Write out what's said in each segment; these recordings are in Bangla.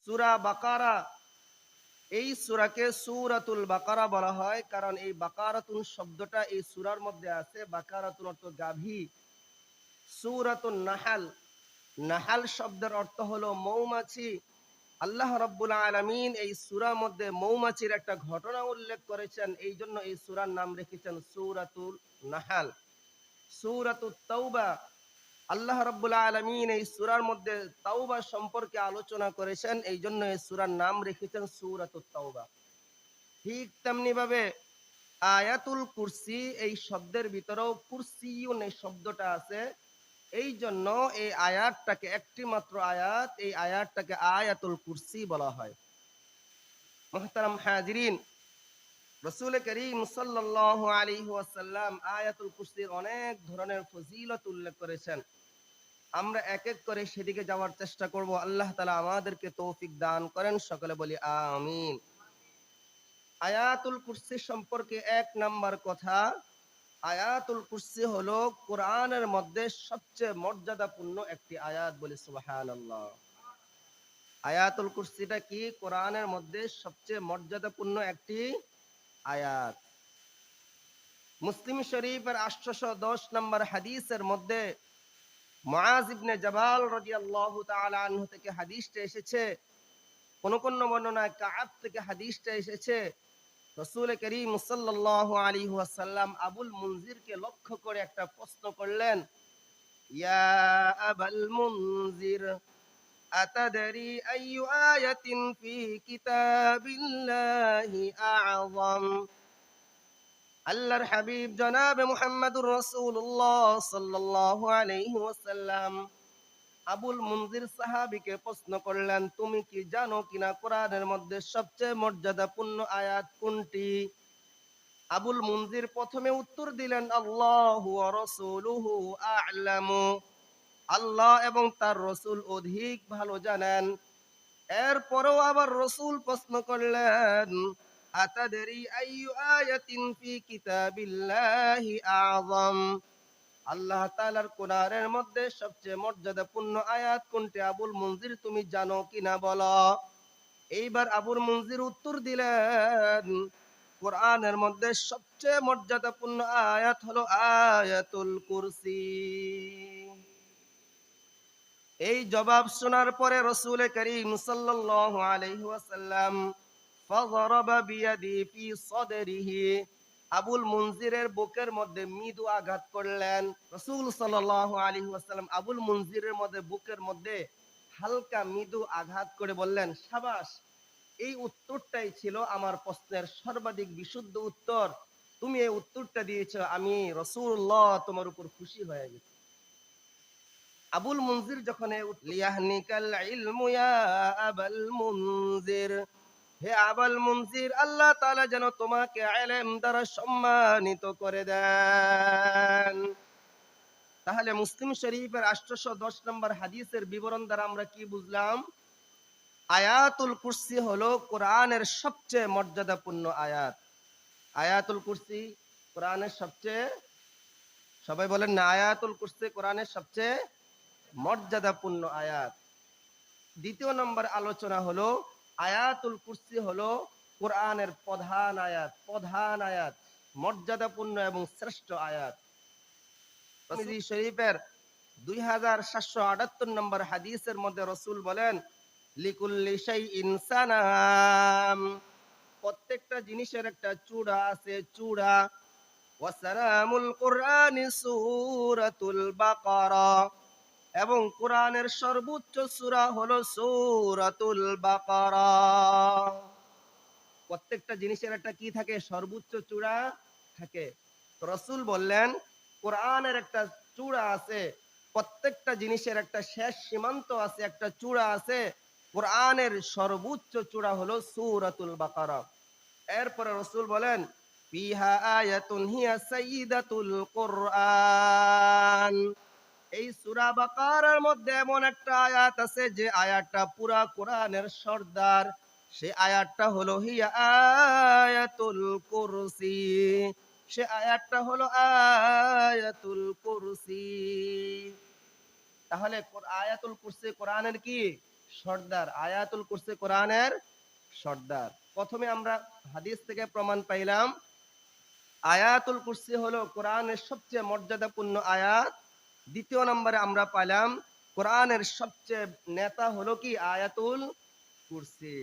সূরা বাকারা, এই সূরাকে সূরাতুল বাকারা বলা হয় কারণ এই বাকারাতুন শব্দটা এই সূরার মধ্যে আছে। বাকারাতুন অর্থ গাভী। সূরাতুন নাহাল, নাহাল শব্দের অর্থ হলো মৌমাছি। আল্লাহ রাব্বুল আলামিন এই সূরার মধ্যে মৌমাছির একটা ঘটনা উল্লেখ করেছেন, এই জন্য এই সূরার নাম রেখেছেন সূরাতুল নাহাল। সূরাতুত তাওবা, আল্লাহ রাব্বুল আলামিন এই সূরার মধ্যে তাওবা সম্পর্কে আলোচনা করেছেন, এই জন্য এই সূরার নাম রেখেছেন সূরাতুত তাওবা। ঠিক তেমনি ভাবে আয়াতুল কুরসি, এই শব্দের ভিতরেও কুরসিয়ুন এই শব্দটা আছে। এই জন্য এই আয়াতটাকে, একটি মাত্র আয়াত, এই আয়াতটাকে আয়াতুল কুরসি বলা হয়। মুহতারাম হাজিরিন, রাসূল করিম সাল্লাল্লাহু আলাইহি ওয়াসাল্লাম আয়াতুল কুরসির অনেক ধরনের ফজিলত উল্লেখ করেছেন। আমরা এক এক করে সেদিকে যাওয়ার চেষ্টা করব। আল্লাহ তাআলা আমাদেরকে তৌফিক দান করেন, সকলে বলি আমিন। আয়াতুল কুরসি সম্পর্কে এক নাম্বার কথা, আয়াতুল কুরসি হলো কোরআনের মধ্যে সবচেয়ে মর্যাদাপূর্ণ একটি আয়াত, বলি সুবহানাল্লাহ। আয়াতুল কুরসিটা কি? কোরআনের মধ্যে সবচেয়ে মর্যাদাপূর্ণ একটি আয়াত। মুসলিম শরীফের 810 নম্বর হাদিসের মধ্যে মুআজ ইবনে জাবাল রাদিয়াল্লাহু তাআলা আনহু থেকে হাদিসটা এসেছে। কোন কোন বর্ণনায় কাআব থেকে হাদিসটা এসেছে। রাসূল করিম সাল্লাল্লাহু আলাইহি ওয়াসাল্লাম আবুল মুনজিরকে লক্ষ্য করে একটা প্রশ্ন করলেন, ইয়া আবাল মুনজির আতাদরি আইয়ু আয়াতিন ফি কিতাবিল্লাহি আ'যাম। আল্লাহর হাবিব জনাবে মুহাম্মদুর রাসূলুল্লাহ সাল্লাল্লাহু আলাইহি ওয়াসাল্লাম আবুল মুনজির সাহাবীকে প্রশ্ন করলেন, তুমি কি জানো কিনা কোরআনের মধ্যে সবচেয়ে মর্যাদাপূর্ণ আয়াত কোনটি? আবুল মুনজির প্রথমে উত্তর দিলেন, আল্লাহু ওয়া রাসূলুহু আ'লামু, আল্লাহ এবং তার রাসূল অধিক ভালো জানেন। এরপরেও আবার রাসূল প্রশ্ন করলেন, আতাদরি আইয়ু আয়াতিন ফি কিতাবিল্লাহি আ'যাম, আল্লাহ তাআলার কোরআনের মধ্যে সবচেয়ে মর্যাদাপূর্ণ আয়াত কোনটি? আবুল মুনজির তুমি জানো কিনা বলো। এইবার আবুল মুনজির উত্তর দিলেন, কোরআনের মধ্যে সবচেয়ে মর্যাদাপূর্ণ আয়াত হলো আয়াতুল কুরসি। এই জবাব শোনার পরে রাসূল করিম সাল্লাল্লাহু আলাইহি ওয়াসাল্লাম ফাযরাবা বিয়াদি ফি সাদরিহি, আবুল মুনজিরের বুকের মধ্যে মৃদু আঘাত করলেন। রাসূল সাল্লাল্লাহু আলাইহি ওয়াসাল্লাম আবুল মুনজিরের মধ্যে বুকের মধ্যে হালকা মৃদু আঘাত করে বললেন, শাবাশ, এই উত্তরটাই ছিল আমার প্রশ্নের সর্বাধিক বিশুদ্ধ উত্তর। তুমি এই উত্তরটা দিয়েছো, আমি রাসূলুল্লাহ তোমার উপর খুশি হয়ে গেছি। আবুল মুনজির যখন লিয়াহনিকাল ইলমু ইয়া আবাল মুনজির, হে আবাল মুনজির, আল্লাহ তাআলা যেন তোমাকে ইলম দ্বারা সম্মানিত করে দেন। তাহলে মুসলিম শরীফের 810 নম্বর হাদিসের বিবরণ দ্বারা আমরা কি বুঝলাম? আয়াতুল কুরসি হলো কোরআনের সবচেয়ে মর্যাদাপূর্ণ আয়াত। আয়াতুল কুরসি কোরআনের সবচেয়ে, সবাই বলেন না, আয়াতুল কুরসি কোরআনের সবচেয়ে মর্যাদাপূর্ণ আয়াত। দ্বিতীয় নম্বর আলোচনা হলো আয়াতুল কুরসি হলো কোরআনের প্রধান আয়াত, প্রধান আয়াত, মর্যাদাপূর্ণ এবং শ্রেষ্ঠ আয়াত। তিরমিজি শরীফের 2778 নম্বর হাদিসের মধ্যে রাসূল বলেন, লিকুল্লি শাইইন সানাম, প্রত্যেকটা জিনিসের একটা চূড়া আছে, চূড়া। ওয়া সানামুল কুরআনি সূরাতুল বাকারা, এবং কোরআনের সর্বোচ্চ সূরা হলো সূরাতুল বাকারা। প্রত্যেকটা জিনিসের একটা কি থাকে? সর্বোচ্চ চূড়া থাকে। তো রাসূল বললেন, কোরআনের একটা চূড়া আছে, প্রত্যেকটা জিনিসের একটা শেষ সীমান্ত আছে, একটা চূড়া আছে। কোরআনের সর্বোচ্চ চূড়া হলো সূরাতুল বাকারা। এরপরে রাসূল বলেন, ফিহা আয়াতুন হিয়া সাইয়্যিদাতুল কুরআন, এই সূরা বাকারার মধ্যে এমন একটা আয়াত আছে যে আয়াতটা পুরা কোরআনের সর্দার। সে আয়াতটা হলো হিয়া আয়াতুল কুরসি, সে আয়াতটা হলো আয়াতুল কুরসি। তাহলে আয়াতুল কুরসি কোরআনের কি? সর্দার। আয়াতুল কুরসি কোরআনের সর্দার। প্রথমে আমরা হাদিস থেকে প্রমাণ পাইলাম আয়াতুল কুরসি হলো কোরআনের সবচেয়ে মর্যাদাপূর্ণ আয়াত। দ্বিতীয় নম্বরে আমরা পাইলাম কোরআনের সবচেয়ে নেতা হলো কি আয়াতুল কুরসি।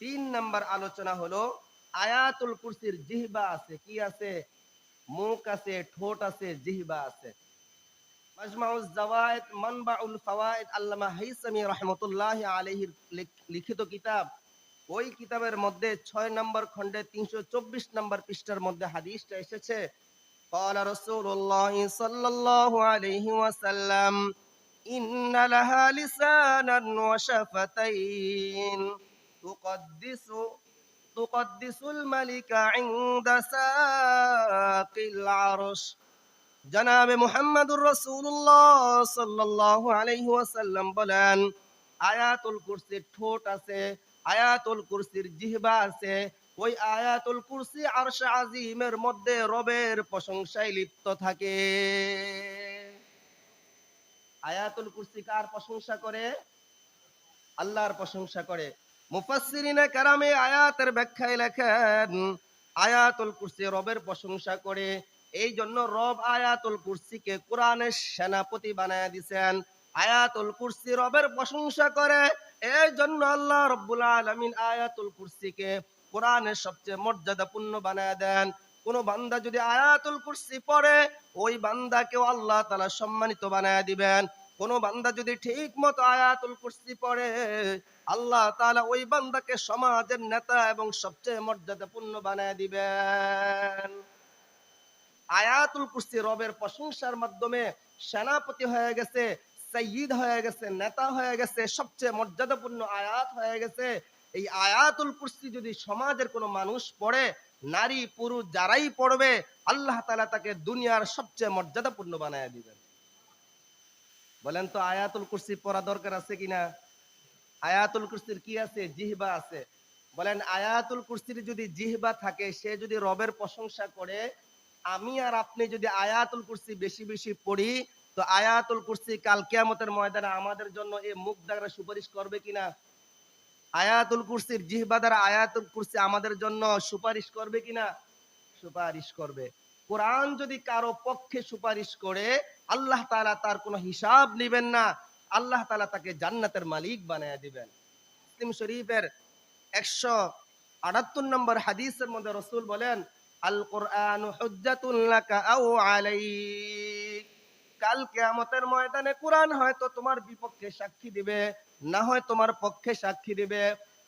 3 নাম্বার আলোচনা হলো আয়াতুল কুরসির জিহবা আছে, কি আছে? মুখ আছে, ঠোঁট আছে, জিহবা আছে। মাজমাউজ জাওয়ায়েদ মানবাউল ফাওয়ায়েদ আল্লামা হাইসামি রাহমাতুল্লাহি আলাইহির লিখিত কিতাব, ওই কিতাবের মধ্যে 6 নম্বর খণ্ডে 324 নম্বর পৃষ্ঠার মধ্যে হাদিসটা এসেছে। قال رسول الله صلى الله عليه وسلم إن لها لسانا وشفتين تقدس تقدس الملك عند ساق العرش। জনাবে মুহাম্মদুর রাসূলুল্লাহ সাল্লাল্লাহু আলাইহি ওয়াসাল্লাম বলেন, আয়াতুল কুরসির ঠোঁট আছে, আয়াতুল কুরসির জিহবা আছে। ওই আয়াতুল কুরসি আরশ আজিমের মধ্যে রবের প্রশংসায় লিপ্ত থাকে। আয়াতুল কুরসি কার প্রশংসা করে? আল্লাহর প্রশংসা করে। মুফাসসিরিনে কেরামে আয়াতের ব্যাখ্যায় লেখেন আয়াতুল কুরসি রবের প্রশংসা করে। এই জন্য রব আয়াতুল কুরসিকে কোরআনের সেনাপতি বানায় দিয়েছেন। আয়াতুল কুরসি রবের প্রশংসা করে, এই জন্য আল্লাহ রাব্বুল আলামিন আয়াতুল কুরসিকে কোরআনের সবচেয়ে মর্যাদাপূর্ণ বানায় দেন। কোন বান্দা যদি আয়াতুল কুরসি পড়ে, ওই বান্দাকেও আল্লাহ তাআলা সম্মানিত বানায় দিবেন। কোন বান্দা যদি ঠিক মতো আয়াতুল কুরসি পড়ে, আল্লাহ তাআলা ওই বান্দাকে সমাজের নেতা এবং সবচেয়ে মর্যাদাপূর্ণ বানায় দিবেন। আয়াতুল কুরসি রবের প্রশংসার মাধ্যমে সেনাপতি হয়ে গেছে, সাইয়্যিদ হয়ে গেছে, নেতা হয়ে গেছে, সবচেয়ে মর্যাদাপূর্ণ আয়াত হয়ে গেছে। এই আয়াতুল কুরসি যদি সমাজের কোনো মানুষ পড়ে, নারী পুরুষ যারাই পড়বে, আল্লাহ তাআলা তাকে দুনিয়ার সবচেয়ে মর্যাদাপূর্ণ বানায় দিবেন। বলেন তো আয়াতুল কুরসি পড়া দরকার আছে কিনা? আয়াতুল কুরসির কি আছে? জিহবা আছে। বলেন আয়াতুল কুরসির যদি জিহবা থাকে, সে যদি রবের প্রশংসা করে, আমি আর আপনি যদি আয়াতুল কুরসি বেশি বেশি পড়ি, তো আয়াতুল কুরসি কাল কিয়ামতের ময়দানে আমাদের জন্য এই মুখ দ্বারা সুপারিশ করবে কিনা? আয়াতুল কুরসির জিহবা দ্বারা আয়াতুল কুরসি আমাদের জন্য সুপারিশ করবে কিনা? সুপারিশ করবে। কোরআন যদি কারো পক্ষে সুপারিশ করে, আল্লাহ তাআলা তার কোনো হিসাব নেবেন না, আল্লাহ তাআলা তাকে জান্নাতের মালিক বানায় দিবেন। মুসলিম শরীফের 178 নম্বর হাদিসের মধ্যে রাসূল বলেন, আল কুরআনু হুজ্জাতুন লাকা আও আলাইক। কাল কিয়ামতের ময়দানে কোরআন হয়তো তোমার বিপক্ষে সাক্ষী দিবে, না হয় তোমার পক্ষে সাক্ষী দিবে।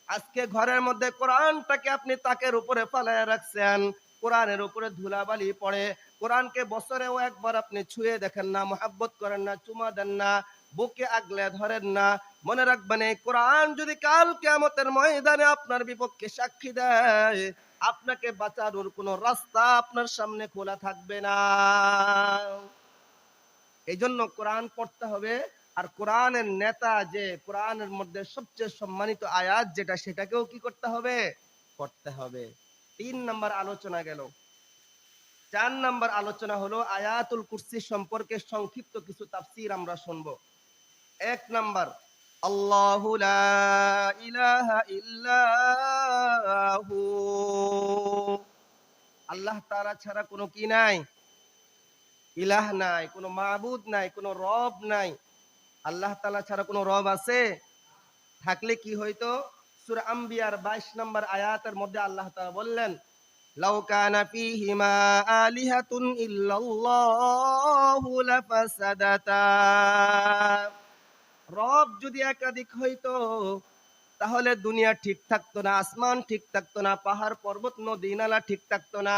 আজকে ঘরের মধ্যে কোরআনটাকে আপনি তাকের উপরে ফালায় রাখছেন, কোরআনের উপরে ধুলাবালি পড়ে, কোরআনকে বছরেও একবার আপনি ছুঁয়ে দেখেন না, মহব্বত করেন না, চুমা দেন না, বুকে আগলে ধরেন না। মনে রাখবেন এই কোরআন যদি কাল কিয়ামতের ময়দানে আপনার বিপক্ষে সাক্ষী দেয়, আপনাকে বাঁচানোর কোনো রাস্তা আপনার সামনে খোলা থাকবে না। এই জন্য কোরআন পড়তে হবে। আর কোরআনের নেতা যে কোরআনের মধ্যে সবচেয়ে সম্মানিত আয়াত যেটা, সেটাকেও কি করতে হবে? পড়তে হবে। 3 নাম্বার আলোচনা গেল। 4 নাম্বার আলোচনা হলো আয়াতুল কুরসি সম্পর্কে সংক্ষিপ্ত কিছু তাফসীর আমরা শুনবো। 1 নাম্বার, আল্লাহু লা ইলাহা ইল্লাহু, আল্লাহ তাআলা ছাড়া কোনো কি নাই? ইলাহ নাই, কোনো মাবুদ নাই, কোনো রব নাই। আল্লাহ তাআলা ছাড়া কোনো রব আছে? থাকলে কি হইতো? সূরা আম্বিয়ার 22 নম্বর আয়াতের মধ্যে আল্লাহ তাআলা বললেন, লাউ কানা ফীহিমা আলিহাতুন ইল্লাল্লাহু লাফাসাদাতা। রব যদি একাধিক হইতো, তাহলে দুনিয়া ঠিক থাকতো না, আসমান ঠিক থাকতো না, পাহাড় পর্বত নদী নালা ঠিক থাকতো না।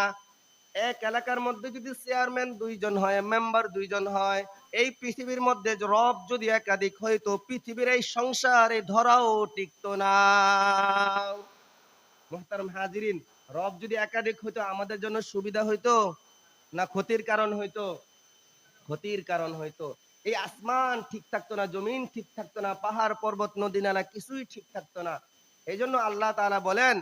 এক এলাকার মধ্যে যদি চেয়ারম্যান 2 জন হয়, মেম্বার 2 জন হয়, এই পৃথিবীর মধ্যে রব যদি একাধিক হইতো, পৃথিবীর এই সংসার, এই ধরাও টিকতো না। মুহতারাম হাজিরিন, রব যদি একাধিক হইতো আমাদের জন্য সুবিধা হইতো না ক্ষতির কারণ হইতো? ক্ষতির কারণ হইতো। এই আসমান ঠিক থাকতো না, জমিন ঠিক থাকতো না, পাহাড় পর্বত নদী নালা কিছুই ঠিক থাকতো না। এই জন্য আল্লাহ তাআলা বলেন,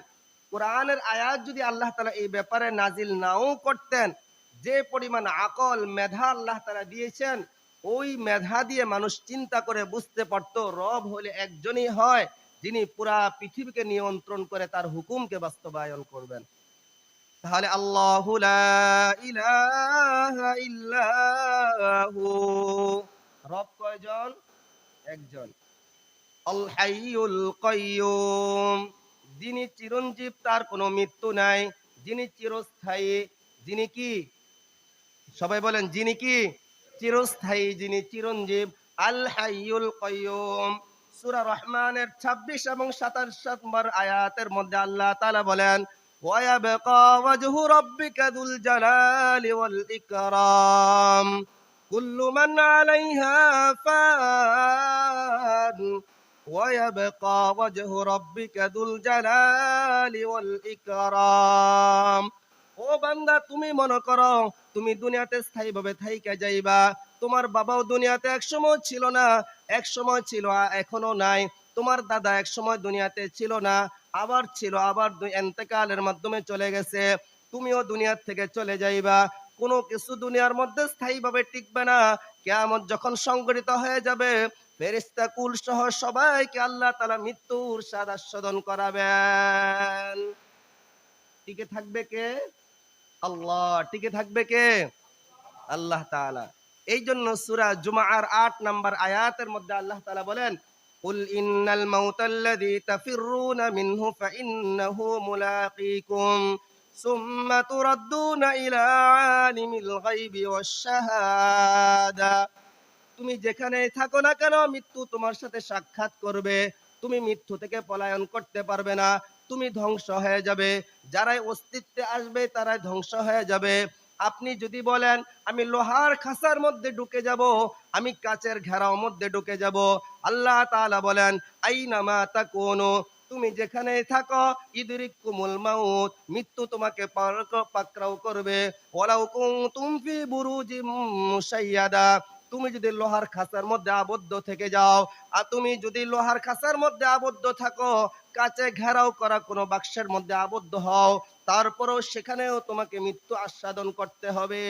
কোরআনের আয়াত যদি আল্লাহ তাআলা এই ব্যাপারে নাজিল নাও করতেন, যে পরিমাণ আকল মেধা আল্লাহ তাআলা দিয়েছেন, ওই মেধা দিয়ে মানুষ চিন্তা করে বুঝতে পারতো রব হলে একজনই হয়, যিনি পুরা পৃথিবীকে নিয়ন্ত্রণ করে তার হুকুমকে বাস্তবায়ন করবেন। তাহলে আল্লাহু লা ইলাহা ইল্লাহু, রব কয়জন? একজন। আল হাইয়ুল কাইয়্যুম, যিনি চিরঞ্জীব, তার কোনো মৃত্যু নাই, যিনি চিরস্থায়ী, যিনি কি? সবাই বলেন, যিনি কি? চিরস্থায়ী, যিনি চিরঞ্জীব। আল হাইয়ুল কাইয়্যুম। সূরা রহমানের ২৬ এবং ২৭ নম্বর আয়াতের মধ্যে আল্লাহ তাআলা বলেন, ওয়া ইয়াবকা ওয়াজহু রাব্বিকা যুল জালালি ওয়াল ইকরাম, কুল্লু মান আলাইহা ফান, ওয়া ইয়াবকা ওয়াজহু রাব্বিকা যুল জালালি ওয়াল ইকরাম। ও বান্দা, তুমি মনে করো তুমি দুনিয়াতে স্থায়ীভাবে থাইকা যাইবা। তোমার বাবাও দুনিয়াতে একসময় ছিল না, একসময় ছিল, এখনো নাই। তোমার দাদা একসময় দুনিয়াতে ছিল না, আবার ছিল, আবার এন্তেকালের মাধ্যমে চলে গেছে। তুমিও দুনিয়ার থেকে চলে যাইবা। কোনো কিছু দুনিয়ার মধ্যে স্থায়ীভাবে টিকবে না। কিয়ামত যখন সংঘটিত হয়ে যাবে, ফেরেশতা কুল সহ সবাইকে আল্লাহ তাআলা মৃত্যুর স্বাদ আস্বাদন করাবেন। টিকে থাকবে কে? আল্লাহ। টিকে থাকবে কে? আল্লাহ তাআলা। এই জন্য সূরা জুমার ৮ নাম্বার আয়াতের মধ্যে আল্লাহ তাআলা বলেন, কুল ইন্নাল মাউতাল্লাযী তাফিররুনা মিনহু ফাইন্নাহু মুলাকীকুম সুম্মা তুরাদ্দুনা ইলা আলিমিল গায়বি ওয়াশ শাহাদা। তুমি যেখানেই থাকো না কেন, মৃত্যু তোমার সাথে সাক্ষাৎ করবে। তুমি মৃত্যু থেকে পলায়ন করতে পারবে না। তুমি ধ্বংস হয়ে যাবে। যারাই অস্তিত্বে আসবে তারাই ধ্বংস হয়ে যাবে। আপনি যদি বলেন আমি লোহার খাঁচার মধ্যে ঢুকে যাব, আমি কাচের ঘেরাও মধ্যে ঢুকে যাব, আল্লাহ তাআলা বলেন আইনামা তাকুনু, তুমি যেখানেই থাকো ইদরিকুমুল মাউত, মৃত্যু তোমাকে পাকড়াও করবে। ওয়ালাউ কুনতুম ফি বুরুজিম মুশাইয়াদা, তুমি যদি লোহার খাঁচার মধ্যে আবদ্ধ থেকে যাও, আর তুমি যদি লোহার খাঁচার মধ্যে আবদ্ধ থাকো, কাচে ঘেরাও করা কোনো বাক্সের মধ্যে আবদ্ধ হও, তারপরেও সেখানেও তোমাকে মৃত্যু আস্বাদন করতে হবে।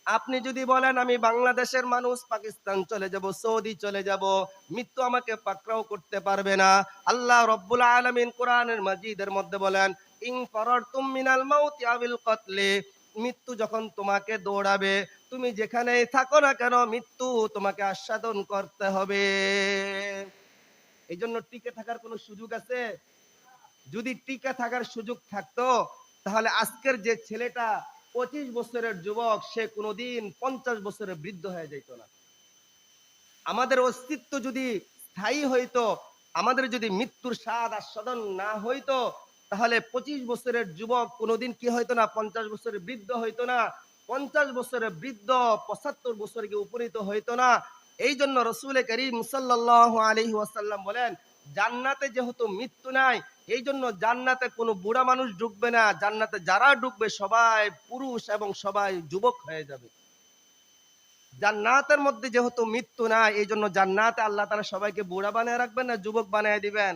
আপনি যদি বলেন আমি বাংলাদেশের মানুষ, পাকিস্তান চলে যাব, সৌদি চলে যাব, মৃত্যু আমাকে পাকড়াও করতে পারবে না। আল্লাহ রব্বুল আলামিন কোরআনের মাজিদের মধ্যে বলেন, ইন ফারারতুম মিনাল মাউতি আবিল কতলি, মৃত্যু যখন তোমাকে দৌড়াবে, তুমি যেখানেই থাকো না কেন, মৃত্যু তোমাকে আস্বাদন করতে হবে। এই জন্য টিকে থাকার কোনো সুযোগ আছে? যদি টিকে থাকার সুযোগ থাকতো, তাহলে আজকের যে ছেলেটা 25 বছরের যুবক, সে কোনোদিন 50 বছরের বৃদ্ধ হয়ে যেত না। আমাদের অস্তিত্ব যদি স্থায়ী হইতো, আমাদের যদি মৃত্যুর স্বাদ আস্বাদন না হইতো, তাহলে 25 বছরের যুবক কোনোদিন কি হইতো না? 50 বছরের বৃদ্ধ হইতো না। 50 বছরের বৃদ্ধ 75 বছরে গিয়ে উপনীত হইতো না। এই জন্য রসুল করিম সাল্লাল্লাহু আলাইহি ওয়াসাল্লাম বলেন, জান্নাতে যেহেতু মৃত্যু নাই, এই জন্য জান্নাতে কোনো বুড়া মানুষ ঢুকবে না। জান্নাতে যারা ঢুকবে সবাই পুরুষ এবং সবাই যুবক হয়ে যাবে। জান্নাতের মধ্যে যেহেতু মৃত্যু নাই, এই জন্য জান্নাতে আল্লাহ তাআলা সবাইকে বুড়া বানায় রাখবেন না যুবক বানায় দিবেন?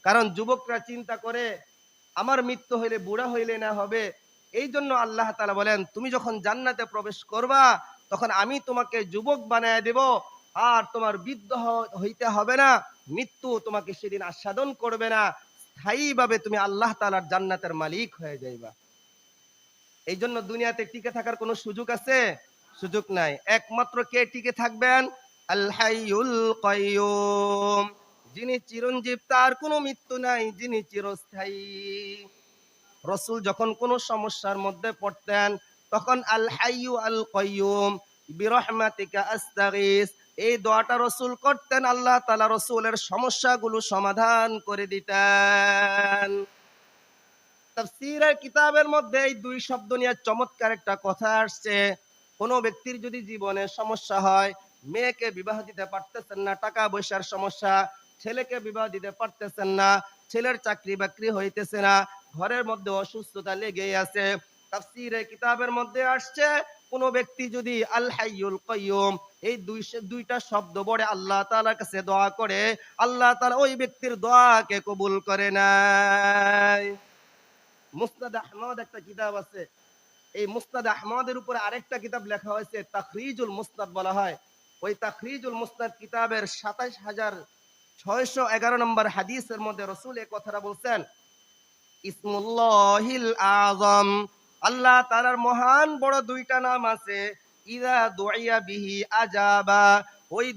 কারণ যুবকরা চিন্তা করে আমার মৃত্যু হইলে বুড়া হইলে না হবে। এই জন্য আল্লাহ তাআলা বলেন, তুমি যখন জান্নাতে প্রবেশ করবা, তখন আমি তোমাকে যুবক বানায় দেব, আর তোমার বৃদ্ধ হইতে হবে না। মৃত্যু তোমাকে সেদিন আস্বাদন করবে না। স্থায়ীভাবে তুমি আল্লাহ তাআলার জান্নাতের মালিক হয়ে যাইবা। এই জন্য দুনিয়াতে টিকে থাকার কোনো সুযোগ আছে? সুযোগ নাই। একমাত্র কে টিকে থাকবেন? আল হাইয়ুল কাইয়্যুম, যিনি চিরঞ্জীব, তার কোনো মৃত্যু নাই, যিনি চিরস্থায়ী। রসুল যখন কোনো সমস্যার মধ্যে পড়তেন, তখন আল হাইয়ু আল কাইয়্যুম বিরহমাতিকা আস্তাগীস, এই দোয়াটা রসুল করতেন, আল্লাহ তাআলা রসুলের সমস্যাগুলো সমাধান করে দিতেন। তাফসীরের কিতাবের মধ্যে এই দুই শব্দ নিয়ে চমৎকার একটা কথা আসছে। কোন ব্যক্তির যদি জীবনে সমস্যা হয়, মেয়েকে বিবাহ দিতে পারতেছেন না, টাকা পয়সার সমস্যা, ছেলেকে বিবাহ দিতে পারতেছেন না, ছেলের চাকরি বাকরি হইতেছে না, ঘরের মধ্যে অসুস্থতা লেগেই আছে, তাফসীরের কিতাবের মধ্যে আসছে, কোন ব্যক্তি যদি আল হাইয়ুল কাইয়্যুম এই দুইটা শব্দ পড়ে আল্লাহ তাআলার কাছে দোয়া করে, আল্লাহ তাআলা ওই ব্যক্তির দোয়াকে কবুল করে নেয়। মুসনাদ আহমদ একটা কিতাব আছে, এই মুসনাদ আহমদের উপরে আরেকটা কিতাব লেখা হয়েছে, তাখরিজুল মুসনাদ বলা হয়। ওই তাখরিজুল মুসনাদ কিতাবের ২৭,৬১১ নম্বর হাদিসের মধ্যে রাসূল এই কথাটা বলছেন, ইসমুল্লাহিল আযম, আল্লাহ তাআলার মহান বড় দুইটা নাম আছে, ইযা দুইয়া বিহি আজাবা, ওই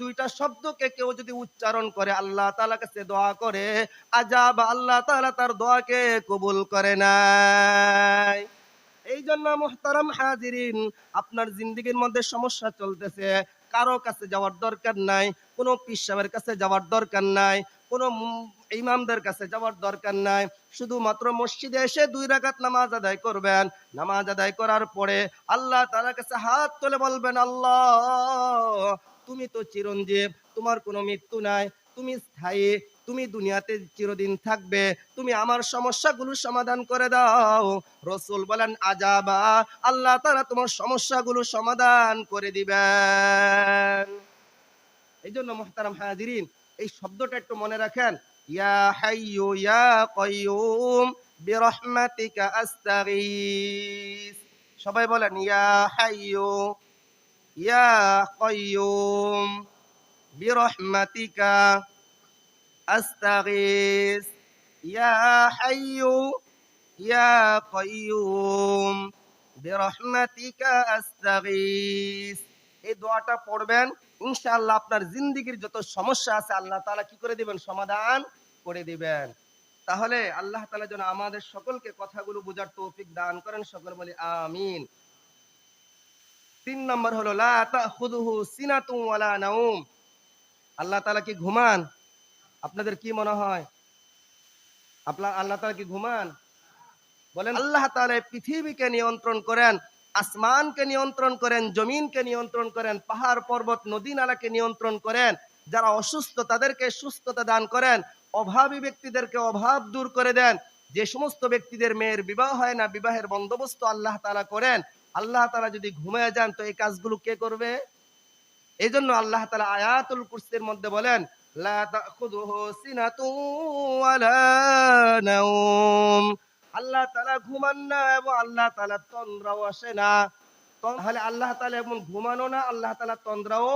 দুইটা শব্দকে কেউ যদি উচ্চারণ করে, আল্লাহ তাআলার কাছে দোয়া করে, আজাবা, আল্লাহ তাআলা তার দোয়াকে কবুল করে নেয়। এই জন্য মুহতারাম হাজিরিন, আপনার জিন্দেগির মধ্যে সমস্যা চলতেছে, কারো কাছে যাওয়ার দরকার নাই, কোনো পীর সাহেবের কাছে যাওয়ার দরকার নাই, কোনো ইমামদের কাছে যাওয়ার দরকার নাই, শুধুমাত্র মসজিদে এসে 2 রাকাত নামাজ আদায় করবেন। নামাজ আদায় করার পরে আল্লাহ তাআলার কাছে হাত তুলে বলবেন, আল্লাহ তুমি তো চিরঞ্জীব, তোমার কোনো মৃত্যু নাই, তুমি স্থায়ী, তুমি দুনিয়াতে চিরদিন থাকবে, তুমি আমার সমস্যাগুলো সমাধান করে দাও। রাসূল বলেন, আজাবা, আল্লাহ তাআলা তোমার সমস্যাগুলো সমাধান করে দিবেন। এই জন্য মুহতারাম হাজিরিন, এই শব্দটা একটু মনে রাখেন, ইয়া হাইয়ু ইয়া কাইয়ুম বিরহমাতিকা আস্তাগীস। সবাই বলেন, ইয়া হাইয়ু ইয়া কাইয়ুম বিরহমাতিকা আস্তাগীস, ইয়া হাইয়ু ইয়া কাইয়ুম বিরহমাতিকা আস্তাগীস। এই দোয়াটা পড়বেন, ইনশাআল্লাহ আপনার জিন্দেগীর যত সমস্যা আছে আল্লাহ তাআলা কি করে দিবেন? সমাধান করে দিবেন। তাহলে আল্লাহ তাআলা যেন আমাদের সকলকে কথাগুলো বোঝার তৌফিক দান করেন, সকলে বলি আমিন। ৩ নম্বর হলো, লা তাখুযুহু সিনাতুন ওয়ালা নাওম। আল্লাহ তাআলা কি ঘুমান? আপনাদের কি মনে হয়? আল্লাহ তাআলা কি ঘুমান? বলেন, আল্লাহ তাআলা পৃথিবীকে নিয়ন্ত্রণ করেন, আসমানকে নিয়ন্ত্রণ করেন, জমিনকে নিয়ন্ত্রণ করেন, পাহাড় পর্বত নদী নালাকে নিয়ন্ত্রণ করেন, যারা অসুস্থ তাদেরকে সুস্থতা দান করেন, অভাবী ব্যক্তিদেরকে অভাব দূর করে দেন, যে সমস্ত ব্যক্তিদের মেয়ের বিবাহ হয় না, বিবাহের বন্দোবস্ত আল্লাহ তাআলা করেন। আল্লাহ তাআলা যদি ঘুমিয়ে যান তো এই কাজগুলো কে করবে? এই জন্য আল্লাহ তাআলা আয়াতুল কুরসির মধ্যে বলেন, লা তাখুযুহু সিনাতুন ওয়ালা নাওম। আল্লাহ তাআলা ঘুমান না এবং আল্লাহ তাআলা তন্দ্রাও আসে না। তাহলে আল্লাহ তাআলা এমন ঘুমানো না, আল্লাহ তাআলা তন্দ্রাও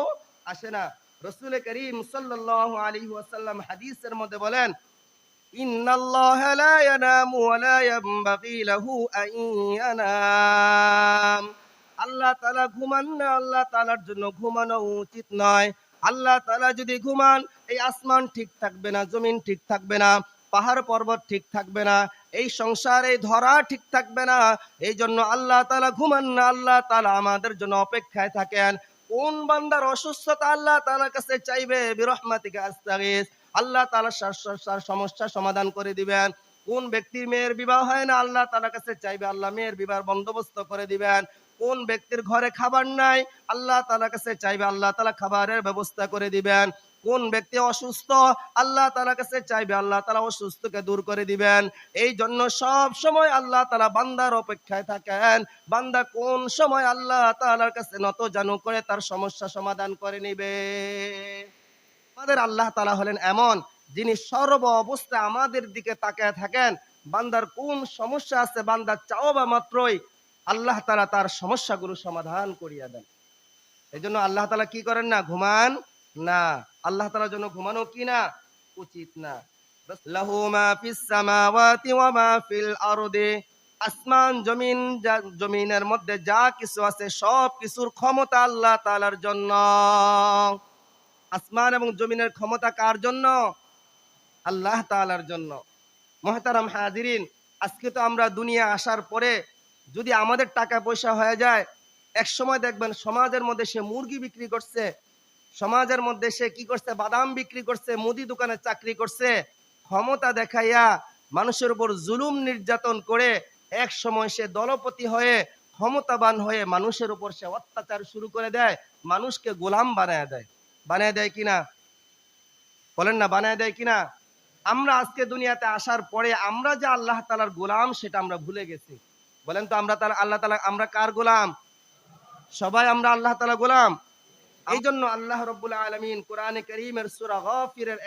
আসে না। রাসূল করিম সাল্লাল্লাহু আলাইহি ওয়াসাল্লাম হাদিসের মধ্যে বলেন, ইন্নাল্লাহা লা ইয়ানামু ওয়া লা ইয়ানবাগি লাহু আন ইয়ানাম। আল্লাহ তাআলা ঘুমান না, আল্লাহ তাআলার জন্য ঘুমানো উচিত নয়। আল্লাহ তাআলা যদি ঘুমান, এই আসমান ঠিক থাকবে না, জমিন ঠিক থাকবে না, পাহাড় পর্বত ঠিক থাকবে না, এই সংসার এই ধরা ঠিক থাকবে না। এই জন্য আল্লাহ তাআলা ঘুমান না, আল্লাহ তাআলা আমাদের জন্য অপেক্ষায় থাকেন। কোন বান্দার অসুস্থতা আল্লাহ তাআলার কাছে চাইবে, বিরহমাতিকা আস্তাগীস, আল্লাহ তাআলা তার সমস্যা সমাধান করে দিবেন। কোন ব্যক্তির মেয়ের বিবাহ হয় না, আল্লাহ তাআলার কাছে চাইবে, আল্লাহ মেয়ের বিবাহের বন্দোবস্ত করে দিবেন। কোন ব্যক্তির ঘরে খাবার নাই, আল্লাহ তাআলার কাছে চাইবে, আল্লাহ তাআলা খাবারের ব্যবস্থা করে দিবেন। কোন ব্যক্তি অসুস্থ, আল্লাহ তাআলার কাছে চাইবে, আল্লাহ তাআলা অসুস্থকে দূর করে দিবেন। এই জন্য সব সময় আল্লাহ তাআলা বান্দার অপেক্ষায় থাকেন, বান্দা কোন সময় আল্লাহ তাআলার কাছে নত জানু করে তার সমস্যা সমাধান করে নিবে। আমাদের আল্লাহ তাআলা হলেন এমন, যিনি সর্ব অবস্থায় আমাদের দিকে তাকায় থাকেন। বান্দার কোন সমস্যা আছে, বান্দা চাওয়া মাত্রই আল্লাহ তাআলা তার সমস্যাগুলো সমাধান করিয়া দেন। এই জন্য আল্লাহ তাআলা কি করেন না? ঘুমান না। আল্লাহ তাআলার জন্য ঘুমানো কি না? উচিত না। লাহু মা ফিস সামাওয়াতি ওয়া মা ফিল আরদি। আসমান জমিন, জমিনের মধ্যে যা কিছু আছে সব কিছুর ক্ষমতা আল্লাহ তাআলার জন্য। আসমান এবং জমিনের ক্ষমতা কার জন্য? আল্লাহ তাআলার জন্য। মুহতারাম হাজিরিন, আজকে তো আমরা দুনিয়া আসার পরে যদি আমাদের টাকা পয়সা হয়ে যায়, এক সময় দেখবেন সমাজের মধ্যে সে মুরগি বিক্রি করছে, সমাজের মধ্যে সে কি করছে? বাদাম বিক্রি করছে, মুদি দোকানে চাকরি করছে, ক্ষমতা দেখাইয়া মানুষের উপর জুলুম নির্যাতন করে এক সময় সে দলপতি হয়ে ক্ষমতাবান হয়ে মানুষের উপর সে অত্যাচার শুরু করে দেয়, মানুষকে গোলাম বানায় দেয়। বানায় দেয় কিনা? বলেন না, বানায় দেয় কিনা? আমরা আজকে দুনিয়াতে আসার পরে আমরা যে আল্লাহ তাআলার গোলাম সেটা আমরা ভুলে গেছি। বলেন তো, আমরা আল্লাহ তাআলা, আমরা কার গোলাম? সবাই আমরা আল্লাহ তাআলা গোলাম। এই জন্য আল্লাহ রাব্বুল আলামিন কোরআনে কারীমের সূরা গাফিরের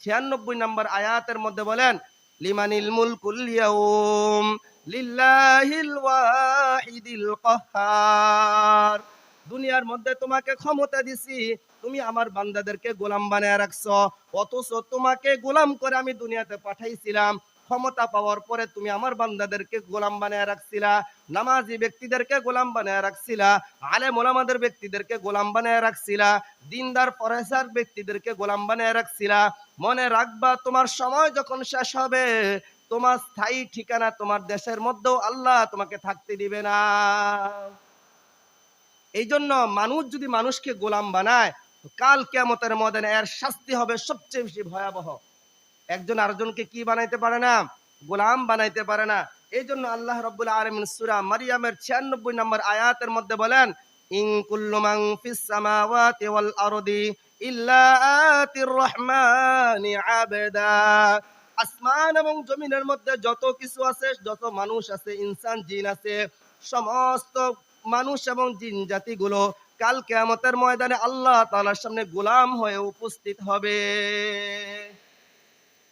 96 নম্বর আয়াতের মধ্যে বলেন, লিমানিল মুলকুল ইয়াউম, লিল্লাহিল ওয়াহিদিল কাহ্হার। দুনিয়ার মধ্যে তোমাকে ক্ষমতা দিছি, তুমি আমার বান্দাদেরকে গোলাম বানায় রাখছো, অথচ তোমাকে গোলাম করে আমি দুনিয়াতে পাঠাইছিলাম। ক্ষমতা পাওয়ার পরে তুমি আমার বান্দাদেরকে গোলাম বানায় রাখছিলা, নামাজি ব্যক্তিদেরকে গোলাম বানায় রাখছিলা, আলেম ওলামাদের ব্যক্তিদেরকে গোলাম বানায় রাখছিলা, দিনদার পরেশার ব্যক্তিদেরকে গোলাম বানায় রাখছিলা। মনে রাখবা, তোমার সময় যখন শেষ হবে, তোমার স্থায়ী ঠিকানা তোমার দেশের মধ্যেও আল্লাহ তোমাকে থাকতে দিবে না। এই জন্য মানুষ যদি মানুষকে গোলাম বানায়, কাল কিয়ামতের ময়দানে এর শাস্তি হবে সবচেয়ে বেশি ভয়াবহ। একজন আরেকজনকে কি বানাইতে পারে না? গোলাম বানাইতে পারে না। এই জন্য আল্লাহ রাব্বুল আলামিন সূরা মারইয়ামের 96 নম্বর আয়াতের মধ্যে বলেন, ইন কুল্লু মান ফিস সামাওয়াতি ওয়াল আরদি ইল্লা আতির রহমানি আবদা। আসমান এবং জমিনের মধ্যে যত কিছু আছে, যত মানুষ আছে, ইনসান জিন আছে, সমস্ত মানুষ এবং জিন জাতিগুলো কাল কিয়ামতের ময়দানে আল্লাহ তাআলার সামনে গোলাম হয়ে উপস্থিত হবে।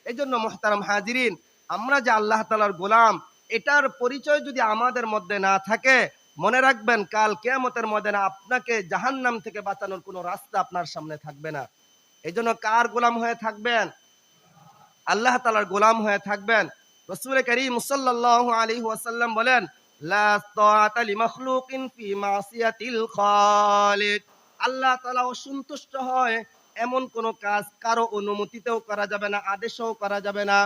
এই জন্য মুহতারাম হাজিরিন, আমরা যে আল্লাহ তাআলার গোলাম, এটার পরিচয় যদি আমাদের মধ্যে না থাকে, মনে রাখবেন কাল কিয়ামতের ময়দানে আপনাকে জাহান্নাম থেকে বাঁচানোর কোনো রাস্তা আপনার সামনে থাকবে না। এই জন্য কার গোলাম হয়ে থাকবেন? আল্লাহ তাআলার গোলাম হয়ে থাকবেন। রাসূল করিম সাল্লাল্লাহু আলাইহি ওয়াসাল্লাম বলেন, লা তাআতা লিমাখলুকিন ফি মাসিয়াতিল খালিক। আল্লাহ তাআলা অসন্তুষ্ট হয় এমন কোন কাজ কারো অনুমতিতেও করা যাবে না, আদেশও করা যাবে না।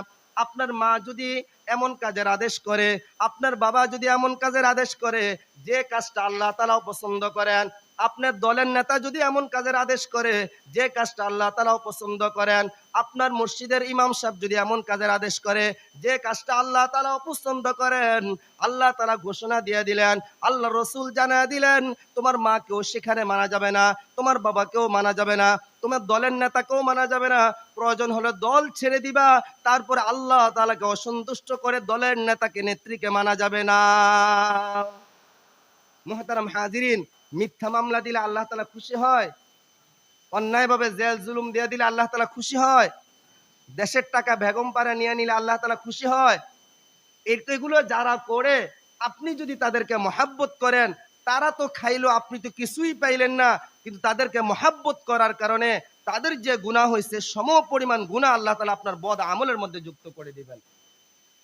আপনার মা যদি এমন কাজের আদেশ করে, আপনার বাবা যদি এমন কাজের আদেশ করে যে কাজটা আল্লাহ তাআলাও পছন্দ করেন, আপনার দলের নেতা যদি এমন কাজের আদেশ করে যে কাজটা আল্লাহ তাআলাও পছন্দ করেন, আপনার মসজিদের ইমাম সাহেব যদি এমন কাজের আদেশ করে যে কাজটা আল্লাহ তাআলা পছন্দ করেন, আল্লাহ তাআলা ঘোষণা দিয়ে দিলেন, আল্লাহ রসুল জানিয়ে দিলেন, তোমার মাকেও সেখানে মানা যাবে না, তোমার বাবাকেও মানা যাবে না, তোমার দলের নেতাকেও মানা যাবে না। প্রয়োজন হলে দল ছেড়ে দিবা, তারপরে আল্লাহ তাআলাকে অসন্তুষ্ট করে দলের নেতাকে নেত্রীকে মানা যাবে না। মুহতারাম হাজিরিন, মিথ্যা মামলা দিলে আল্লাহ তাআলা খুশি হয়? অন্যায়ভাবে জেল জুলুম দিয়ে দিলে আল্লাহ তাআলা খুশি হয়? দেশের টাকা বেগম পাড়া নিয়ে নিলে আল্লাহ তাআলা খুশি হয়? এগুলো যারা করে, আপনি যদি তাদেরকে মহাব্বত করেন, তারা তো খাইলো, আপনি তো কিছুই পাইলেন না, কিন্তু তাদেরকে মহাব্বত করার কারণে তাদের যে গুনাহ হয়েছে সম পরিমাণ গুনাহ আল্লাহ তাআলা আপনার বদ আমলের মধ্যে যুক্ত করে দিবেন।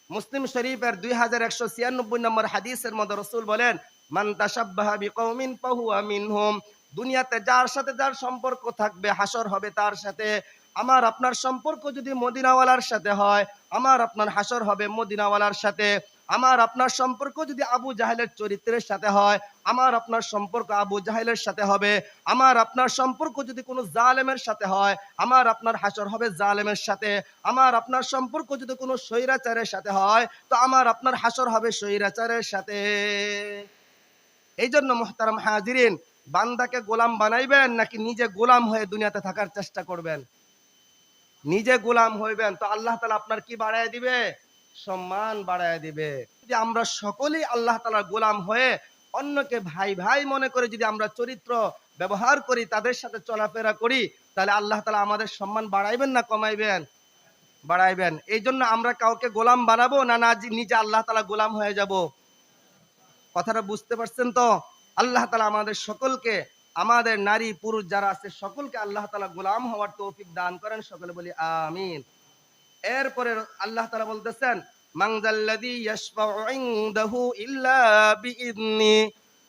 মুসলিম শরীফের 2196 নম্বর হাদিসের মধ্যে রাসূল বলেন, মান তাশাব্বাহা বিকওমিন ফাহুয়া মিনহুম। দুনিয়াতে যার সাথে যার সম্পর্ক থাকবে, হাসর হবে তার সাথে। আমার আপনার সম্পর্ক যদি মদিনাওয়ালার সাথে হয়, আমার আপনার হাসর হবে মদিনাওয়ালার সাথে। আমার আপনার সম্পর্ক যদি আবু জাহেলের চরিত্রের সাথে হয়, আমার আপনার সম্পর্ক আবু জাহেলের সাথে হবে। আমার আপনার সম্পর্ক যদি কোনো জালেমের সাথে হয়, আমার আপনার হাসর হবে জালেমের সাথে। আমার আপনার সম্পর্ক যদি কোনো স্বৈরাচারের সাথে হয়, তো আমার আপনার হাসর হবে স্বৈরাচারের সাথে। এই জন্য মুহতারাম হাজিরিন, বান্দাকে গোলাম বানাইবেন নাকি নিজে গোলাম হয়ে দুনিয়াতে থাকার চেষ্টা করবেন? নিজে গোলাম হইবেন তো আল্লাহ তাআলা আপনার কি বাড়ায় দিবে? সম্মান বাড়ায় দিবে। যদি আমরা সকলেই আল্লাহ তাআলার গোলাম হয়ে অন্যকে ভাই ভাই মনে করে যদি আমরা চরিত্র ব্যবহার করি, তাদের সাথে চলাফেরা করি, তাহলে আল্লাহ তাআলা আমাদের সম্মান বাড়াইবেন না কমাইবেন? বাড়াইবেন। এই জন্য আমরা কাউকে গোলাম বানাবো না নিজে আল্লাহ তাআলা গোলাম হয়ে যাব? কথাটা বুঝতে পারছেন তো? আল্লাহ তাআলা আমাদের সকলকে, আমাদের নারী পুরুষ যারা আছে সকলকে আল্লাহ তাআলা গোলাম হওয়ার তৌফিক দান করেন। সকলে বলি আমিন। এরপরে আল্লাহ তাআলা বলতেছেন, মান যাল্লাযী ইয়াশফাউ ইনদাহু ইল্লা বিইذনি।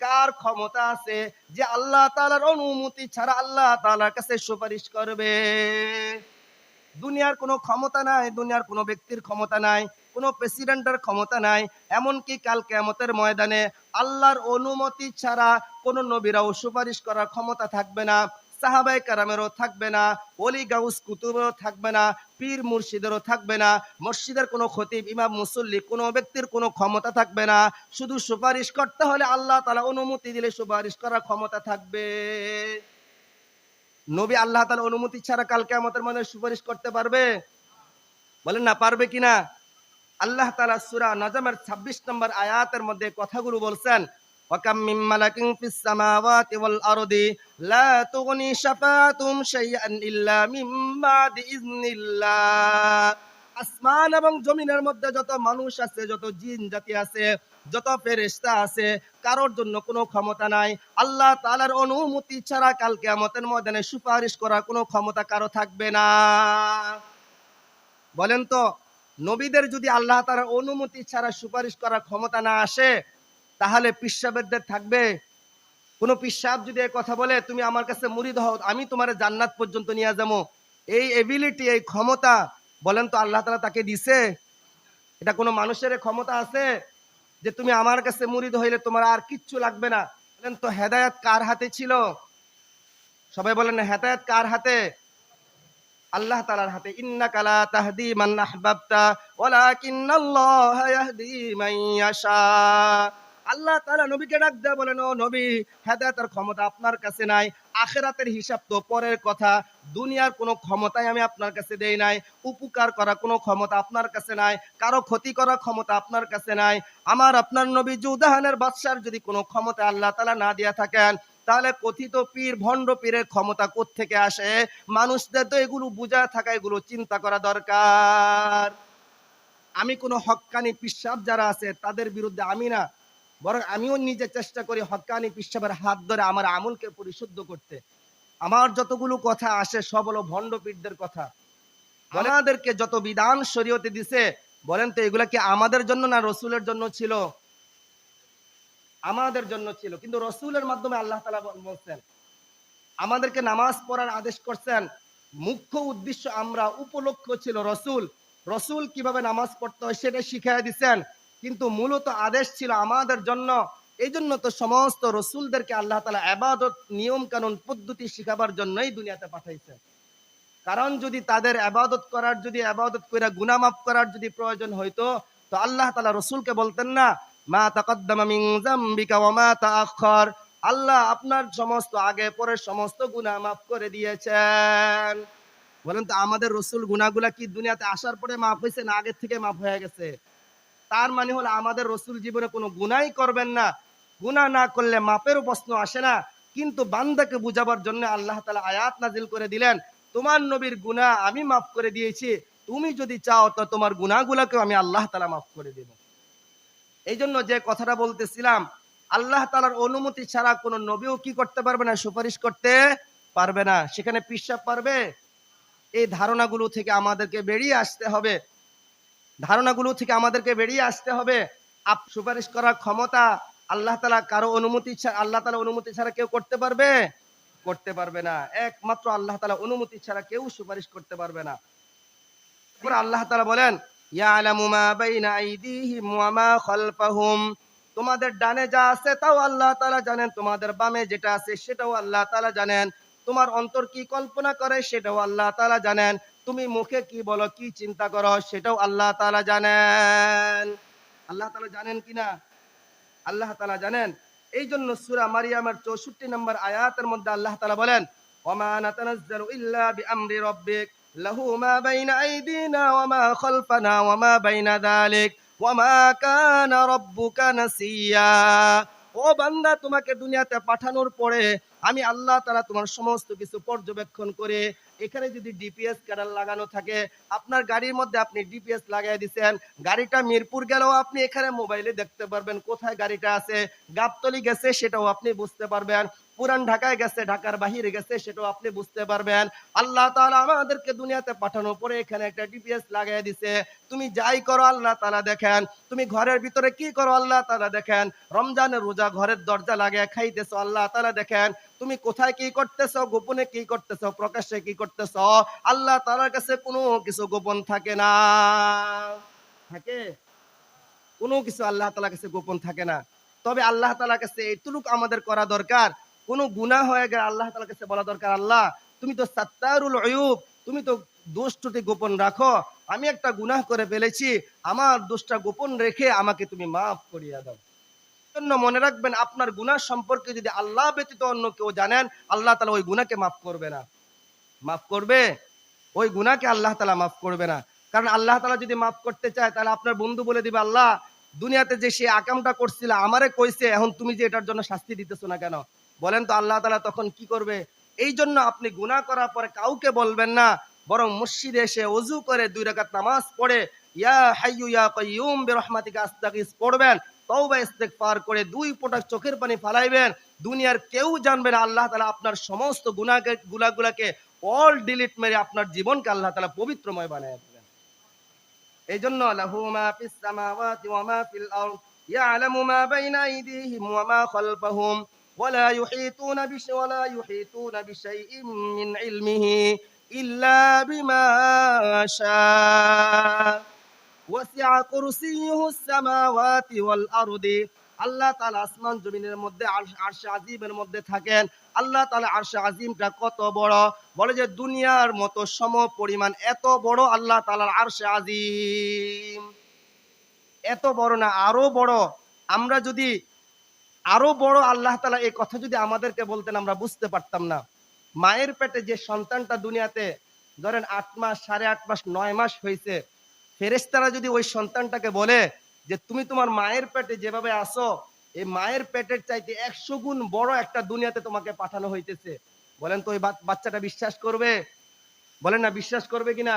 কার ক্ষমতা আছে যে আল্লাহ তাআলার অনুমতি ছাড়া আল্লাহ তাআলার কাছে সুপারিশ করবে? দুনিয়ার কোনো ক্ষমতা নাই, দুনিয়ার কোনো ব্যক্তির ক্ষমতা নাই, কোনো প্রেসিডেন্টের ক্ষমতা নাই, এমনকি কাল কিয়ামতের ময়দানে আল্লাহর অনুমতি ছাড়া কোনো নবীরাও সুপারিশ করার ক্ষমতা থাকবে না, সাহাবায়ে কেরামেরও থাকবে না, ওলি গাউস কুতুবেরও থাকবে না, পীর মুর্শিদেরও থাকবে না, মসজিদের কোনো খতিব ইমাম মুসল্লি কোনো ব্যক্তির কোনো ক্ষমতা থাকবে না। শুধু সুপারিশ করতে হলে আল্লাহ তাআলা অনুমতি দিলে সুপারিশ করার ক্ষমতা থাকবে। নবী আল্লাহ তাআলার অনুমতি ছাড়া কাল কিয়ামতের ময়দানে সুপারিশ করতে পারবে? বলেন না পারবে কিনা? আল্লাহ তাআলা সূরা নাজমের 26 নম্বর আয়াতের মধ্যে কথাগুলো বলছেন, ওয়াকাম মিন মালাকিন ফিস সামাওয়াতি ওয়াল আরদি লা তুগনি শাফাআতুহুম শাইআন ইল্লা মিন বাদি ইযনিল্লাহ। আসমান এবং জমিনের মধ্যে যত মানুষ আছে, যত জিন জাতি আছে, যত ফেরেশতা আছে, কারোর জন্য কোনো ক্ষমতা নাই। আল্লাহ তাআলার অনুমতি ছাড়া কাল কিয়ামতের ময়দানে সুপারিশ করার কোনো ক্ষমতা কারো থাকবে না। বলেন তো, নবীদের যদি আল্লাহ তাআলার অনুমতি ছাড়া সুপারিশ করার ক্ষমতা না আসে, তাহলে পীর সাহেবদের থাকবে? কোন পীর সাহেব যদি এই কথা বলে, তুমি আমার কাছে মুরিদ হও, আমি তোমারে জান্নাত পর্যন্ত নিয়ে যাবো, এই এবিলিটি, এই ক্ষমতা, বলেন তো আল্লাহ তাআলা তাকে দিছে? এটা কোনো মানুষের ক্ষমতা আছে যে তুমি আমার কাছে মুরিদ হইলে তোমার আর কিচ্ছু লাগবে না? বলেন তো হেদায়েত কার হাতে ছিল? সবাই বলেন না, হেদায়েত কার হাতে? আল্লাহ তাআলার হাতে। ইন্নাকা লা তাহদি মান আহবাবতা ওয়ালাকিন্নাল্লাহা ইয়াহদি মান ইয়াশা। আল্লাহ তাআলা নবীকে ডাক দেয়া বলেন, ও নবী, হেদায়েতের ক্ষমতা আপনার কাছে নাই। আখিরাতের হিসাব তো পরের কথা। দুনিয়ার কোনো ক্ষমতাই আমি আপনার কাছে দেই নাই। উপকার করা কোনো ক্ষমতা আপনার কাছে নাই। কারো ক্ষতি করার ক্ষমতা আপনার কাছে নাই। আমার আপনার নবী জুদাহানের বাদশার যদি কোনো ক্ষমতা আল্লাহ তাআলা না দিয়া থাকেন, তাহলে কথিত পীর, ভণ্ড পীরের ক্ষমতা কোত্থেকে আসে? মানুষদের তো এগুলো বুঝা থাকা, এগুলো চিন্তা করা দরকার। আমি কোনো হক্কানি পিসাব যারা আছে তাদের বিরুদ্ধে আমি না, বরং আমিও নিজে চেষ্টা করি হক্কানি পিসাবের হাত ধরে আমার আমলকে পরিশুদ্ধ করতে। আমার যতগুলো কথা আসে সব হলো ভণ্ড পীরদের কথা। আমাদেরকে যত বিধান শরীয়তে দিছে, বলেন তো এগুলা কি আমাদের জন্য না রসুলের জন্য ছিল? আমাদের জন্য ছিল, কিন্তু রসুলের মাধ্যমে আল্লাহ তাআলা বলছেন, আমাদেরকে নামাজ পড়ার আদেশ করছেন। মুখ্য উদ্দেশ্য, আমরা উপলক্ষ ছিল রসুল। রসুল কিভাবে নামাজ পড়তে হয় সেটা শিখিয়ে দিচ্ছেন, কিন্তু মূলত আদেশ ছিল আমাদের জন্য। এই জন্য তো সমস্ত রসুলদেরকে আল্লাহ তাআলা ইবাদত, নিয়ম কানুন, পদ্ধতি শিখাবার জন্যই দুনিয়াতে পাঠাইছেন। কারণ যদি তাদের ইবাদত করার, যদি ইবাদত করে গুনাহ মাফ করার যদি প্রয়োজন হইতো, তো আল্লাহ তাআলা রসুলকে বলতেন না, মা তাকাদ্দামা মিন যামবিকা ওয়া মা তাআখার, আল্লাহ আপনার সমস্ত আগে পরে সমস্ত গুনাহ মাফ করে দিয়েছেন। বলেন তো আমাদের রসুল গুনাহগুলা কি দুনিয়াতে আসার পরে মাফ হয়েছে না আগের থেকে মাফ হয়ে গেছে? তার মানে হলো আমাদের রসুল জীবনে কোনো গুনাহই করবেন না। গুনাহ না করলে মাপেরও প্রশ্ন আসে না। কিন্তু বান্দাকে বুঝাবার জন্য আল্লাহ তাআলা আয়াত নাজিল করে দিলেন, তোমার নবীর গুনাহ আমি মাফ করে দিয়েছি, তুমি যদি চাও তো তোমার গুনাহগুলোকেও আমি আল্লাহ তাআলা মাফ করে দেব। এই জন্য যে কথাটা বলতেছিলাম, আল্লাহ তাআলার অনুমতি ছাড়া কোনো নবীও কি করতে পারবে না? সুপারিশ করতে পারবে না। সেখানে পীর সাহেব পারবে? এই ধারণাগুলো থেকে আমাদেরকে বেরিয়ে আসতে হবে। ধারণাগুলো থেকে আমাদেরকে বেরিয়ে আসতে হবে। সুপারিশ করার ক্ষমতা আল্লাহ তাআলা কারো অনুমতি ছাড়া, আল্লাহ তাআলা অনুমতি ছাড়া কেউ করতে পারবে? করতে পারবে না। একমাত্র আল্লাহ তাআলা অনুমতি ছাড়া কেউ সুপারিশ করতে পারবে না। এরপর আল্লাহ তাআলা বলেন, ইয়ালামু মা বাইনা আইদিহিম ওয়া মা খালফাহুম, তোমাদের ডানে যা আছে তাও আল্লাহ তাআলা জানেন, তোমাদের বামে যেটা আছে সেটাও আল্লাহ তাআলা জানেন, তোমার অন্তর কি কল্পনা করে সেটাও আল্লাহ তাআলা জানেন, তুমি মুখে কি বলো, কি চিন্তা করো সেটাও আল্লাহ তাআলা জানেন। আল্লাহ তাআলা জানেন কিনা? আল্লাহ তাআলা জানেন। এই জন্য সূরা মারিয়ামের 64 নম্বর আয়াতের মধ্যে আল্লাহ তাআলা বলেন, ওয়ামা নাতানাজ্জালু ইল্লা বিআমরি রাব্বিক লাহু মা বাইনা আইদিনা ওয়া মা খালফানা ওয়া মা বাইনা যালিক ওয়া মা কানা রাব্বুকা নাসিয়া। ও বান্দা, তোমাকে দুনিয়াতে পাঠানোর পরে আমি আল্লাহ তাআলা তোমার সমস্ত কিছু পর্যবেক্ষণ করে, এখানে যদি ডিপিএস ক্যাডার লাগানো থাকে, আপনার গাড়ির মধ্যে আপনি ডিপিএস লাগাই দিয়েছেন, গাড়িটা মিরপুর গেলেও আপনি এখানে মোবাইলে দেখতে পারবেন কোথায় গাড়িটা আছে, গাবতলী গেছে সেটাও আপনি বুঝতে পারবেন, পুরান ঢাকায় গেছে, ঢাকার বাহিরে গেছে সেটাও আপনি বুঝতে পারবেন। আল্লাহ তাআলা আমাদেরকে দুনিয়াতে পাঠানোর পরে এখানে একটা ডিপিএস লাগাই দিছে। তুমি যাই করো আল্লাহ তাআলা দেখেন, তুমি ঘরের ভিতরে কি করো আল্লাহ তাআলা দেখেন, রমজানের রোজা ঘরের দরজা লাগিয়ে খাইতেছো আল্লাহ তাআলা দেখেন, তুমি কোথায় কি করতেছো, গোপনে কি করতেছো, প্রকাশ্যে কি করতেছো, আল্লাহ তাআলার কাছে কোনো কিছু গোপন থাকে না। থাকে? কোনো কিছু আল্লাহ তাআলার কাছে গোপন থাকে না। তবে আল্লাহ তাআলার কাছে এতটুকু আমাদের করা দরকার, কোনো গুনাহ হয়ে গেলে আল্লাহ তাআলার কাছে বলা দরকার, আল্লাহ তুমি তো সাত্তারুল উয়ুব, তুমি তো দোষ ত্রুটি গোপন রাখো, আমি একটা গুনাহ করে ফেলেছি, আমার দোষটা গোপন রেখে আমাকে তুমি মাফ করিয়া দাও। জন্য মনে রাখবেন, আপনার গুনাহ সম্পর্কে যদি আল্লাহ ব্যতীত অন্য কেউ জানেন, আল্লাহ তাআলা ওই গুনাহকে মাফ করবে না। মাফ করবে? ওই গুনাহকে আল্লাহ তাআলা মাফ করবে না। কারণ আল্লাহ তাআলা যদি মাফ করতে চায়, তাহলে আপনার বন্ধু বলে দিবে, আল্লাহ দুনিয়াতে যে সে আকামটা করছিল আমারে কইছে, এখন তুমি যে এটার জন্য শাস্তি দিতেছো না কেন? বলেন তো আল্লাহ তাআলা তখন কি করবে? এই জন্য আপনি গুনাহ করার পরে কাউকে বলবেন না, বরং মসজিদে এসে ওযু করে 2 রাকাত নামাজ পড়ে ইয়া হাইয়্যু ইয়া কাইয়্যুম বিরহমাতিকা আস্তাগীস পড়বেন, তওবা ইস্তেগফার করে 2 ফোঁটা চোখের পানি ফালাইবেন। দুনিয়ার কেউ জানবে না, আল্লাহ তাআলা আপনার সমস্ত গুনাহগুলাকে অল ডিলিট মেরে আপনার জীবনকে আল্লাহ তাআলা পবিত্রময় বানায় দিবেন। এইজন্য লাহু মা ফিস সামাওয়াতি ওয়া মা ফিল আরদ ইয়ালামু মা বাইনা আইদিহিম ওয়া মা খালফাহুম ওয়া লা ইউহিতুনা বিশাইইন মিন ইলমিহি ইল্লা বিমা শাআ ওয়াসি'a কুরসিয়্যুহুস সামাওয়াতি ওয়াল আরদি। আল্লাহ তাআলা আসমান জমিনের মধ্যে আরশে আজিমের মধ্যে থাকেন। আল্লাহ তাআলা আরশে আজিমটা কত বড়, বলে যে দুনিয়ার মতো সম পরিমাণ এত বড় আল্লাহ তাআলার আরশে আজিম। এত বড় না, আরো বড়। আমরা যদি আরো বড় আল্লাহ তাআলা এই কথা যদি আমাদেরকে বলতেন আমরা বুঝতে পারতাম না। মায়ের পেটে যে সন্তানটা দুনিয়াতে ধরেন ৮ মাস, ৮.৫ মাস, ৯ মাস হইছে, ফেরেশতারা যদি ওই সন্তানটাকে বলে যে তুমি তোমার মায়ের পেটে যেভাবে আছো, এই মায়ের পেটের চাইতে ১০০ গুণ বড় একটা দুনিয়াতে তোমাকে পাঠানো হইতেছে, বলেন তো ওই বাচ্চাটা বিশ্বাস করবে? বলেন না বিশ্বাস করবে কিনা?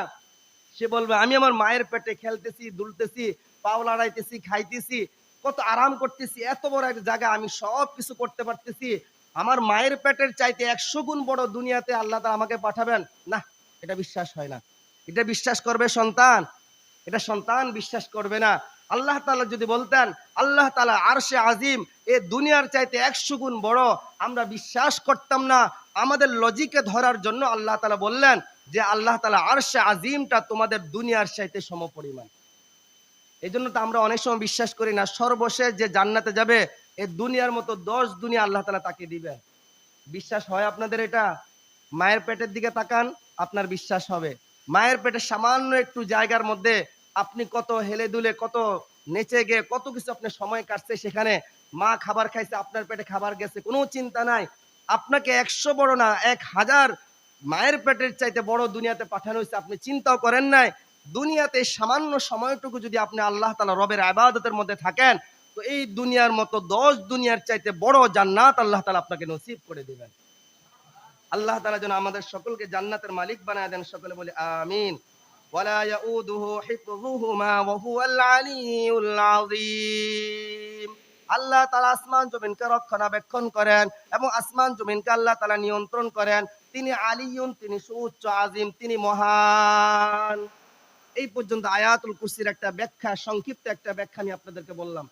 সে বলবে আমি আমার মায়ের পেটে খেলতেছি, দুলতেছি, পাও লড়াইতেছি, খাইতেছি, কত আরাম করতেছি, এত বড় একটা জায়গা আমি সবকিছু করতে পারতেছি, আমার মায়ের পেটের চাইতে ১০০ গুণ বড় দুনিয়াতে আল্লাহ তাআলা আমাকে পাঠাবেন? না, এটা বিশ্বাস হয় না। এটা বিশ্বাস করবে সন্তান? এটা সন্তান বিশ্বাস করবে না। আল্লাহ তাআলা যদি বলতেন আল্লাহ তাআলা আরশে আজিম এ দুনিয়ার চাইতে ১০০ গুণ বড়, আমরা বিশ্বাস করতাম না। আমাদের লজিকে ধরার জন্য আল্লাহ তাআলা বললেন যে আল্লাহ তাআলা আরশে আজিমটা তোমাদের দুনিয়ার চাইতে সমপরিমাণ। এজন্য তো আমরা অনেক সময় বিশ্বাস করি না সর্বশেষ যে জান্নাতে যাবে এই দুনিয়ার মতো ১০ দুনিয়া আল্লাহ তাআলা তাকে দিবেন। বিশ্বাস হয় আপনাদের এটা? মায়ের পেটের দিকে তাকান, আপনার বিশ্বাস হবে। মায়ের পেটে সামান্য একটু জায়গার মধ্যে আপনি কত হেলে দুলে, কত নেচে গিয়ে কত কিছু আপনার সময় কাটছে সেখানে। মা খাবার খাইছে, আপনার পেটে খাবার গেছে, কোনো চিন্তা নাই। আপনাকে ১০০ বড় না ১,০০০ মায়ের পেটের চাইতে বড় দুনিয়াতে পাঠানো হইছে, আপনি চিন্তাও করেন নাই। দুনিয়াতে সামান্য সময়টুকু যদি আপনি আল্লাহ তাআলা রবের ইবাদতের মধ্যে থাকেন, তো এই দুনিয়ার মতো ১০ দুনিয়ার চাইতে বড় জান্নাত আল্লাহ তাআলা আপনাকে নসিব করে দিবেন। আল্লাহ তাআলা যেন আমাদের সকলকে জান্নাতের মালিক বানায় দেন, সকলে বলি আমিন। ওয়ালা ইয়াউদুহু হিফযুহুমা ওয়া হুয়াল আলিয়্যুল আযীম। আল্লাহ তাআলা আসমান জমিনকে রক্ষণাবেক্ষণ করেন এবং আসমান জমিনকে আল্লাহ তাআলা নিয়ন্ত্রণ করেন। তিনি আলিয়্যুন, তিনি সুউচ্চ, আযীম, তিনি মহান। এই পর্যন্ত আয়াতুল কুরসির একটা ব্যাখ্যা, সংক্ষিপ্ত একটা ব্যাখ্যা আমি আপনাদেরকে বললাম।